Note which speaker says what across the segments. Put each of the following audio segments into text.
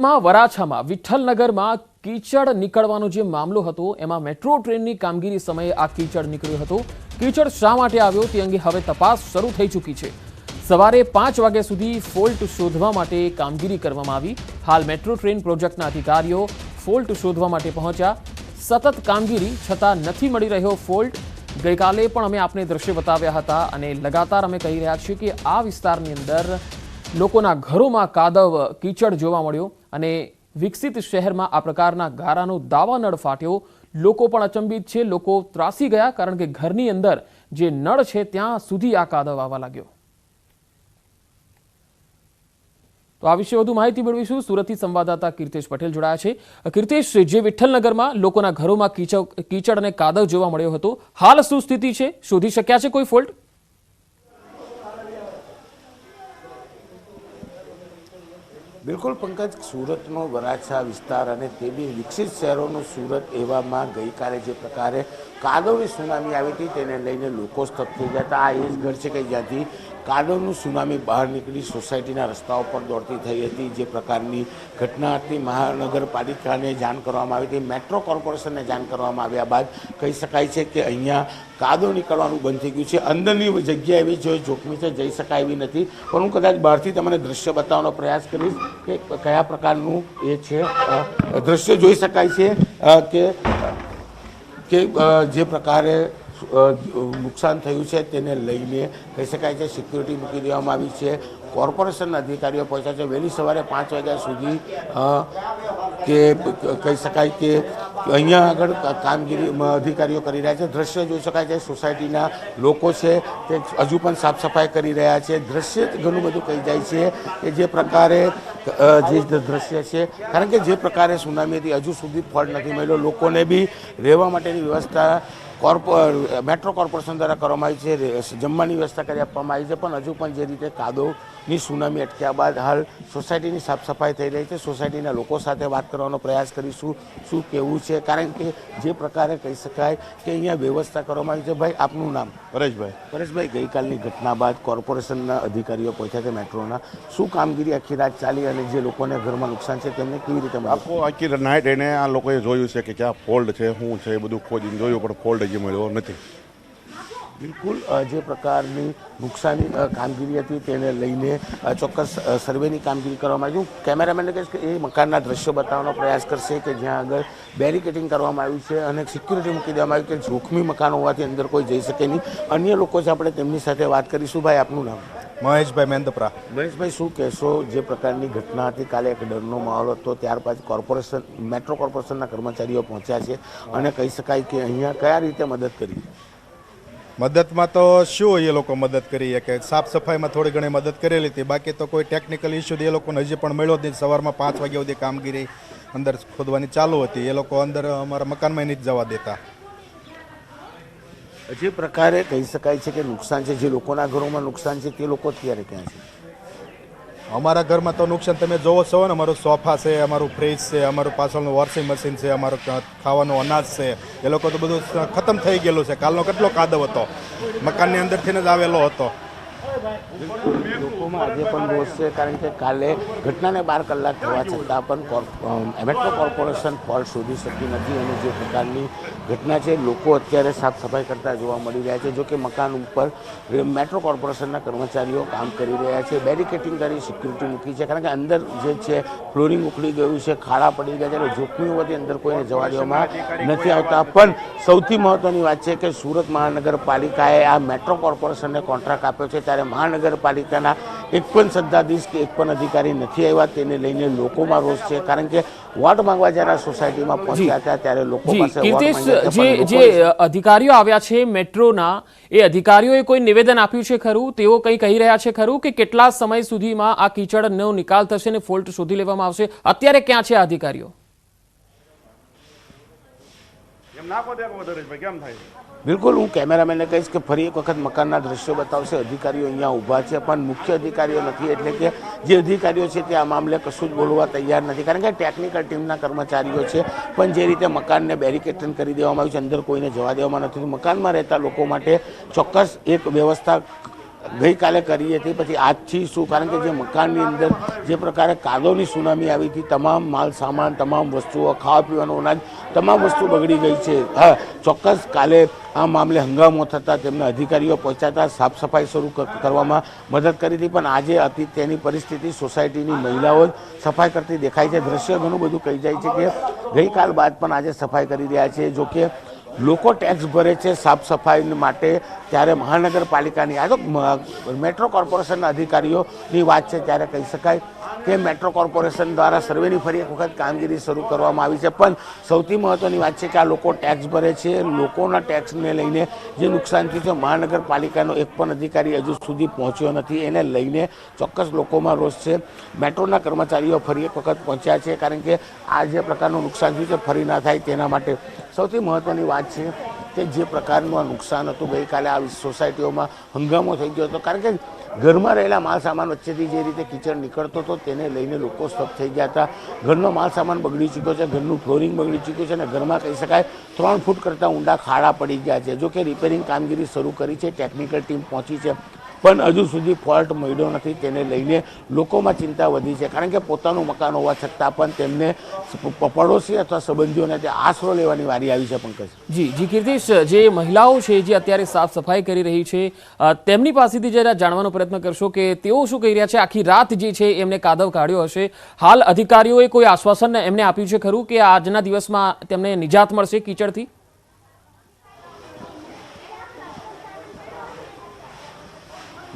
Speaker 1: વરાછામાં વિઠ્ઠલનગરમાં કીચડ નીકળવાનો જે મામલો હતો એમાં મેટ્રો ટ્રેનની કામગીરી સમયે આ કીચડ નીકળ્યો હતો। કીચડ શા માટે આવ્યો તે અંગે હવે તપાસ શરૂ થઈ ચૂકી છે। સવારે 5 વાગ્યા સુધી ફોલ્ટ શોધવા માટે કામગીરી કરવામાં આવી। હાલ મેટ્રો ટ્રેન પ્રોજેક્ટના અધિકારીઓ ફોલ્ટ શોધવા માટે પહોંચ્યા। સતત કામગીરી છતાં નથી મળી રહ્યો ફોલ્ટ। ગઈકાલે પણ અમે આપને દ્રશ્ય બતાવ્યા હતા અને લગાતાર અમે કહી રહ્યા છીએ કે આ વિસ્તારની અંદર લોકોના ઘરોમાં કાદવ કીચડ જોવા મળ્યો અને વિકસિત શહેરમાં આ પ્રકારના ગારાનો દાવાનળ ફાટ્યો। લોકો પણ અચંબિત છે, લોકો ત્રાસી ગયા કારણ કે ઘરની અંદર જે નળ છે ત્યાં સુધી આ કાદવ આવવા લાગ્યો। તો આ વિશે વધુ માહિતી મેળવીશું। સુરતથી સંવાદદાતા કીર્તેશ પટેલ જોડાયા છે। કીર્તેશ, જે વિઠ્ઠલનગરમાં લોકોના ઘરોમાં કીચડ અને કાદવ જોવા મળ્યો હતો, હાલ શું સ્થિતિ છે? શોધી શક્યા છે કોઈ ફોલ્ટ?
Speaker 2: બિલકુલ પંકજ, સુરતનો વરાછા વિસ્તાર અને તે બી વિકસિત શહેરોનું સુરત એવામાં ગઈકાલે જે પ્રકારે કાદવની સુનામી આવી હતી તેને લઈને લોકો સ્તબ્ધ થઈ ગયા હતા। આ એ જ ઘર છે કે જ્યાંથી કાદવનું સુનામી બહાર નીકળી સોસાયટીના રસ્તાઓ પર દોડતી થઈ હતી। જે પ્રકારની ઘટના હતી મહાનગરપાલિકાને જાણ કરવામાં આવી હતી, મેટ્રો કોર્પોરેશનને જાણ કરવામાં આવ્યા બાદ કહી શકાય છે કે અહીંયા કાદવ નીકળવાનું બંધ થઈ ગયું છે। અંદરની જગ્યા એવી જો જોખમી છે, જઈ શકાય એવી નથી। પણ હું કદાચ બહારથી તમને દ્રશ્ય બતાવવાનો પ્રયાસ કરીશ કે કયા પ્રકારનું એ છે। દ્રશ્ય જોઈ શકાય છે કે જે પ્રકારે નુકસાન થયું છે તેને લઈને કહી શકાય છે સિક્યુરિટી મૂકી દેવામાં આવી છે। કોર્પોરેશનના અધિકારીઓ પહોંચ્યા છે વહેલી સવારે 5 વાગ્યા સુધી કે કહી શકાય કે અહીંયા આગળ કામગીરી અધિકારીઓ કરી રહ્યા છે। દ્રશ્ય જોઈ શકાય છે, સોસાયટીના લોકો છે તે હજુ પણ સાફ સફાઈ કરી રહ્યા છે। દ્રશ્ય ઘણું બધું કહી જાય છે કે જે પ્રકારે જે દ્રશ્ય છે, કારણ કે જે પ્રકારે સુનામીથી હજુ સુધી ફળ નથી મળ્યો। લોકોને બી રહેવા માટેની વ્યવસ્થા મેટ્રો કોર્પોરેશન દ્વારા કરવામાં આવી છે, જમવાની વ્યવસ્થા કરી આપવામાં આવી છે। પણ હજુ પણ જે રીતે કાદવની સુનામી અટક્યા બાદ હાલ સોસાયટીની સાફ સફાઈ થઈ રહી છે। સોસાયટીના લોકો સાથે વાત કરવાનો પ્રયાસ કરીશું શું કેવું છે, કારણ કે જે પ્રકારે કહી શકાય કે અહીંયા વ્યવસ્થા કરવામાં આવી છે। ભાઈ, આપનું નામ? પરેશભાઈ, ગઈકાલની ઘટના બાદ કોર્પોરેશનના અધિકારીઓ પહોંચ્યા છે મેટ્રોના, શું કામગીરી આખી રાત ચાલી અને જે લોકોને ઘરમાં નુકસાન છે તેમને કેવી રીતે
Speaker 3: આખી નાઇટ એને આ લોકોએ જોયું છે કે ક્યાં ફોલ્ટ છે, શું છે, એ બધું ખોજીને જોયું પણ ફોલ્ટ હજી મળ્યો નથી।
Speaker 2: બિલકુલ, જે પ્રકારની નુકસાની કામગીરી હતી તેને લઈને ચોક્કસ સર્વેની કામગીરી કરવામાં આવી છે। કેમેરામેનને કહીશ કે એ મકાનના દ્રશ્યો બતાવવાનો પ્રયાસ કરશે કે જ્યાં આગળ બેરિકેડિંગ કરવામાં આવ્યું છે અને સિક્યુરિટી મૂકી દેવામાં આવી કે જોખમી મકાન હોવાથી અંદર કોઈ જઈ શકે નહીં। અન્ય લોકો છે, આપણે તેમની સાથે વાત કરીશું। ભાઈ, આપનું નામ?
Speaker 4: મહેશભાઈ મેંદપરા।
Speaker 2: મહેશભાઈ, શું કહેશો? જે પ્રકારની ઘટના હતી કાલે એક ડરનો માહોલ હતો, ત્યારબાદ મેટ્રો કોર્પોરેશનના કર્મચારીઓ પહોંચ્યા છે અને કહી શકાય કે અહીંયા કયા રીતે મદદ કરી?
Speaker 4: મદદમાં તો શું એ લોકો મદદ કરી કે સાફ સફાઈમાં થોડી ઘણી મદદ કરેલી હતી, બાકી તો કોઈ ટેકનિકલ ઇસ્યુ એ લોકોને હજી પણ મળ્યો જ નહીં। સવારમાં 5 વાગ્યા સુધી કામગીરી અંદર ખોદવાની ચાલુ હતી, એ લોકો અંદર અમારા મકાનમાં નથી જવા દેતા।
Speaker 2: જે પ્રકારે કહી શકાય છે કે નુકસાન છે, જે લોકોના ઘરોમાં નુકસાન છે તે લોકો અત્યારે ક્યાં છે?
Speaker 4: અમારા ઘરમાં તો નુકસાન તમે જોવો છો ને, અમારું સોફા છે, અમારું ફ્રીજ છે, અમારું પાછળનું વોશિંગ મશીન છે, અમારું ખાવાનું અનાજ છે, એ લોકો તો બધું ખતમ થઈ ગયેલું છે। કાલનો કેટલો કાદવ હતો, મકાનની અંદરથી જ આવેલો હતો।
Speaker 2: લોકોમાં આજે પણ રોષ છે, કારણ કે કાલે ઘટનાને 12 કલાક થવા છતાં પણ મેટ્રો કોર્પોરેશન ફોલ્ટ શોધી શકી નથી અને જે પ્રકારની ઘટના છે લોકો અત્યારે સાફ સફાઈ કરતા જોવા મળી રહ્યા છે। જો કે મકાન ઉપર મેટ્રો કોર્પોરેશનના કર્મચારીઓ કામ કરી રહ્યા છે, બેરિકેટિંગ કરી સિક્યુરિટી મૂકી છે, કારણ કે અંદર જે છે ફ્લોરિંગ ઉખડી ગયું છે, ખાડા પડી ગયા છે, એટલે જોખમી હોવાથી અંદર કોઈને જવા દેવામાં નથી આવતા। પણ સૌથી મહત્વની વાત છે કે સુરત મહાનગરપાલિકાએ આ મેટ્રો કોર્પોરેશનને કોન્ટ્રાક્ટ આપ્યો છે, ત્યારે મહાનગરપાલિકાના એક પણ સત્તાધીશ કે એક પણ અધિકારી નથી આવ્યા। તેને લઈને લોકોમાં રોષ છે, કારણ કે વોટ માંગવા જ્યારે સોસાયટીમાં પહોંચ્યા હતા ત્યારે લોકો પાસે
Speaker 1: જે અધિકારીઓ આવ્યા છે મેટ્રોના, એ અધિકારીઓએ કોઈ નિવેદન આપ્યું છે ખરું? તેઓ કંઈ કહી રહ્યા છે ખરું કે કેટલા સમય સુધીમાં આ કીચડનો નિકાલ થશે ને ફોલ્ટ શોધી લેવામાં આવશે? અત્યારે ક્યાં છે આ અધિકારીઓ?
Speaker 2: બિલકુલ, હું કેમેરામેનને કહીશ કે ફરી એક વખત મકાનના દ્રશ્યો બતાવશે। અધિકારીઓ અહીંયા ઊભા છે પણ મુખ્ય અધિકારીઓ નથી, એટલે કે જે અધિકારીઓ છે તે આ મામલે કશું જ બોલવા તૈયાર નથી, કારણ કે ટેકનિકલ ટીમના કર્મચારીઓ છે પણ જે રીતે મકાનને બેરિકેડિંગ કરી દેવામાં આવ્યું છે, અંદર કોઈને જવા દેવામાં નથી। મકાનમાં રહેતા લોકો માટે ચોક્કસ એક વ્યવસ્થા ગઈકાલે કરી હતી, પછી આજથી શું, કારણ કે જે મકાનની અંદર જે પ્રકારે કાદવની સુનામી આવી હતી, તમામ માલ સામાન, તમામ વસ્તુઓ, ખાવા પીવાનું અનાજ, તમામ વસ્તુ બગડી ગઈ છે. હા, ચોક્કસ કાલે આ મામલે હંગામો થતાં તેમના અધિકારીઓ પહોંચાતા સાફ સફાઈ શરૂ કરવામાં મદદ કરી હતી, પણ આજે હતી તેની પરિસ્થિતિ સોસાયટીની મહિલાઓ જ સફાઈ કરતી દેખાય છે. દ્રશ્ય ઘણું બધું કહી જાય છે કે ગઈકાલ બાદ પણ આજે સફાઈ કરી રહ્યા છે. જોકે લોકો ટેક્સ ભરે છે સાફ સફાઈ માટે, ત્યારે મહાનગરપાલિકાની આ તો મેટ્રો કોર્પોરેશનના અધિકારીઓની વાત છે, ત્યારે કહી શકાય કે મેટ્રો કોર્પોરેશન દ્વારા સર્વેની ફરી એક વખત કામગીરી શરૂ કરવામાં આવી છે. પણ સૌથી મહત્ત્વની વાત છે કે આ લોકો ટેક્સ ભરે છે, લોકોના ટેક્સને લઈને જે નુકસાન થયું છે, મહાનગરપાલિકાનો એક પણ અધિકારી હજુ સુધી પહોંચ્યો નથી. એને લઈને ચોક્કસ લોકોમાં રોષ છે. મેટ્રોના કર્મચારીઓ ફરી એક વખત પહોંચ્યા છે, કારણ કે આ જે પ્રકારનું નુકસાન થયું છે ફરી ના થાય તેના માટે. સૌથી મહત્ત્વની વાત છે કે જે પ્રકારનું આ નુકસાન હતું, ગઈકાલે આ સોસાયટીઓમાં હંગામો થઈ ગયો હતો, કારણ કે ઘરમાં રહેલા માલ સામાન વચ્ચેથી જે રીતે કીચડ નીકળતો હતો તેને લઈને લોકો સ્તબ્ધ થઈ ગયા હતા. ઘરનો માલ સામાન બગડી ચૂક્યો છે, ઘરનું ફ્લોરિંગ બગડી ચૂક્યું છે, અને ઘરમાં કહી શકાય 3 ફૂટ કરતાં ઊંડા ખાડા પડી ગયા છે. જો કે રિપેરિંગ કામગીરી શરૂ કરી છે, ટેકનિકલ ટીમ પહોંચી છે, પણ હજુ સુધી ફોલ્ટ મળ્યો નથી. તેને લઈને લોકોમાં ચિંતા વધી છે, કારણ કે પોતાનું મકાન હોવા છતાં પણ તેમને પડોશી અથવા સંબંધીઓને તે આશરો લેવાની વારી આવી છે. પંકજ
Speaker 1: જી કીર્તિશ, જે મહિલાઓ છે જે અત્યારે સાફ સફાઈ કરી રહી છે, તેમની પાસેથી જરા જાણવાનો પ્રયત્ન કરશો કે તેઓ શું કહી રહ્યા છે. આખી રાત જે છે એમને કાદવ કાઢ્યો હશે. હાલ અધિકારીઓએ કોઈ આશ્વાસન એમને આપ્યું છે ખરું કે આજના દિવસમાં તેમને નિજાત મળશે કીચડથી?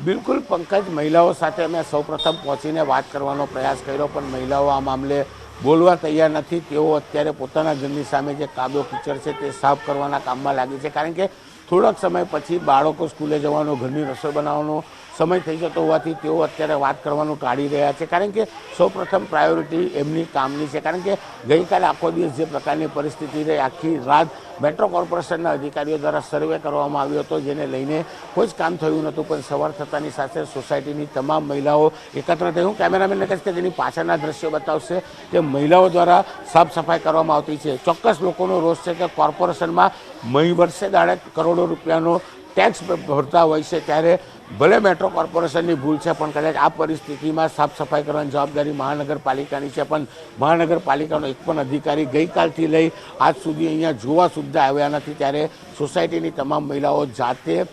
Speaker 2: બિલકુલ પંકજ, મહિલાઓ સાથે અમે સૌપ્રથમ પહોંચીને વાત કરવાનો પ્રયાસ કર્યો, પણ મહિલાઓ આ મામલે બોલવા તૈયાર નથી. તેઓ અત્યારે પોતાના ઘરની સામે જે કાદવ કીચડ છે તે સાફ કરવાના કામમાં લાગી છે, કારણ કે થોડોક સમય પછી બાળકો સ્કૂલે જવાનો, ઘરની રસોઈ બનાવવાનો સમય થઈ જતો હોવાથી તેઓ અત્યારે વાત કરવાનું ટાળી રહ્યા છે, કારણ કે સૌપ્રથમ પ્રાયોરિટી એમની કામની છે. કારણ કે ગઈકાલે આખો દિવસ જે પ્રકારની પરિસ્થિતિ રહી, આખી રાત મેટ્રો કોર્પોરેશનના અધિકારીઓ દ્વારા સર્વે કરવામાં આવ્યો હતો, જેને લઈને કોઈ જ કામ થયું નહોતું. પણ સવાર થતાની સાથે સોસાયટીની તમામ મહિલાઓ એકત્ર થઈ. હું કેમેરામેનને કહીશ કે તેની પાછળના દ્રશ્યો બતાવશે કે મહિલાઓ દ્વારા સાફ સફાઈ કરવામાં આવતી છે. ચોક્કસ લોકોનો રોષ છે કે કોર્પોરેશનમાં વર્ષે દાડે કરોડો રૂપિયાનો ટેક્સ ભરતા હોય છે, ત્યારે ભલે મેટ્રો કોર્પોરેશનની ભૂલ છે, પણ કદાચ આ પરિસ્થિતિમાં સાફ સફાઈ કરવાની જવાબદારી મહાનગરપાલિકાની છે. પણ મહાનગરપાલિકાનો એક પણ અધિકારી ગઈકાલથી લઈ આજ સુધી અહીંયા જોવા સુદ્ધા આવ્યા નથી, ત્યારે સોસાયટીની તમામ મહિલાઓ જાતે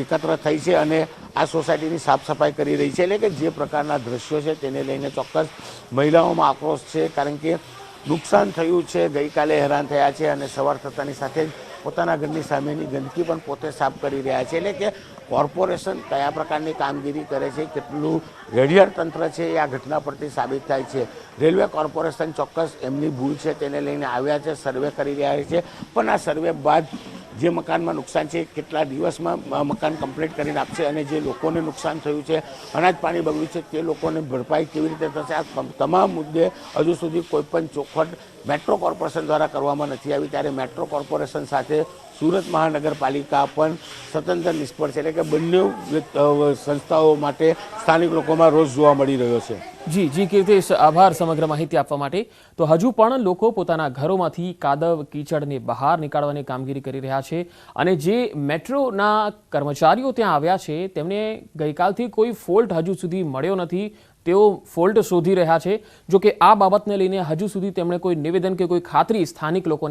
Speaker 2: એકત્ર થઈ છે અને આ સોસાયટીની સાફ સફાઈ કરી રહી છે. એટલે કે જે પ્રકારના દ્રશ્યો છે તેને લઈને ચોક્કસ મહિલાઓમાં આક્રોશ છે, કારણ કે નુકસાન થયું છે, ગઈકાલે હેરાન થયા છે, અને સવાર થતાની સાથે જ પોતાના ઘરની સામેની ગંદકી પણ પોતે સાફ કરી રહ્યા છે. એટલે કે કોર્પોરેશન કયા પ્રકારની કામગીરી કરે છે, કેટલું રેડિયર તંત્ર છે, એ આ ઘટના પરથી સાબિત થાય છે. રેલવે કોર્પોરેશન ચોક્કસ એમની ભૂલ છે તેને લઈને આવ્યા છે, સર્વે કરી રહ્યા છે, પણ આ સર્વે બાદ જે મકાનમાં નુકસાન છે કેટલા દિવસમાં મકાન કમ્પ્લીટ કરીને આપશે, અને જે લોકોને નુકસાન થયું છે, અનાજ પાણી બગડ્યું છે, તે લોકોને ભરપાઈ કેવી રીતે થશે, આ તમામ મુદ્દે હજુ સુધી કોઈ પણ ચોખવટ મેટ્રો કોર્પોરેશન દ્વારા કરવામાં નથી આવી. ત્યારે મેટ્રો કોર્પોરેશન સાથે સુરત મહાનગરપાલિકા પણ સ્વતંત્ર નિષ્ફળ છે. એટલે કે બંને સંસ્થાઓ માટે સ્થાનિક લોકોમાં રોષ જોવા મળી રહ્યો છે.
Speaker 1: જી કીર્તિશ, આભાર સમગ્ર માહિતી આપવા માટે. તો હજુ પણ લોકો પોતાના ઘરોમાંથી કાદવ કીચડને બહાર નીકાળવાની કામગીરી કરી રહ્યા છે, અને જે મેટ્રોના કર્મચારીઓ ત્યાં આવ્યા છે તેમને ગઈકાલથી કોઈ ફોલ્ટ હજુ સુધી મળ્યો નથી. તેઓ ફોલ્ટ શોધી રહ્યા છે. જો કે આ બાબતને લઈને હજુ સુધી તેમણે કોઈ નિવેદન કે કોઈ ખાતરી સ્થાનિક લોકોને